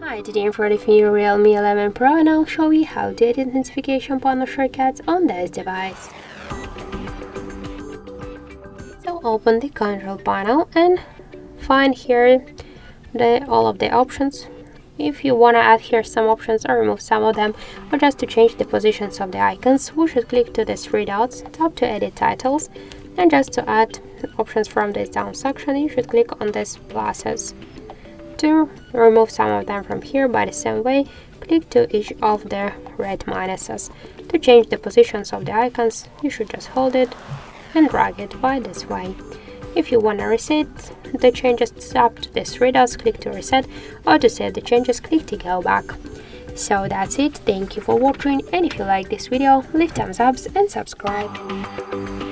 Hi, today I'm for the new Realme 11 Pro and I'll show you how to edit notification panel shortcuts on this device. So open the control panel and find here all of the options. If you want to add here some options or remove some of them, or just to change the positions of the icons, we should click to the three dots, tap to edit titles, and just to add options from this down section, you should click on these pluses. To remove some of them from here by the same way, click to each of the red minuses. To change the positions of the icons, you should just hold it and drag it by this way. If you want to reset the changes, tap to the three dots, click to reset, or to save the changes, click to go back. So that's it, thank you for watching, and if you like this video, leave thumbs up and subscribe.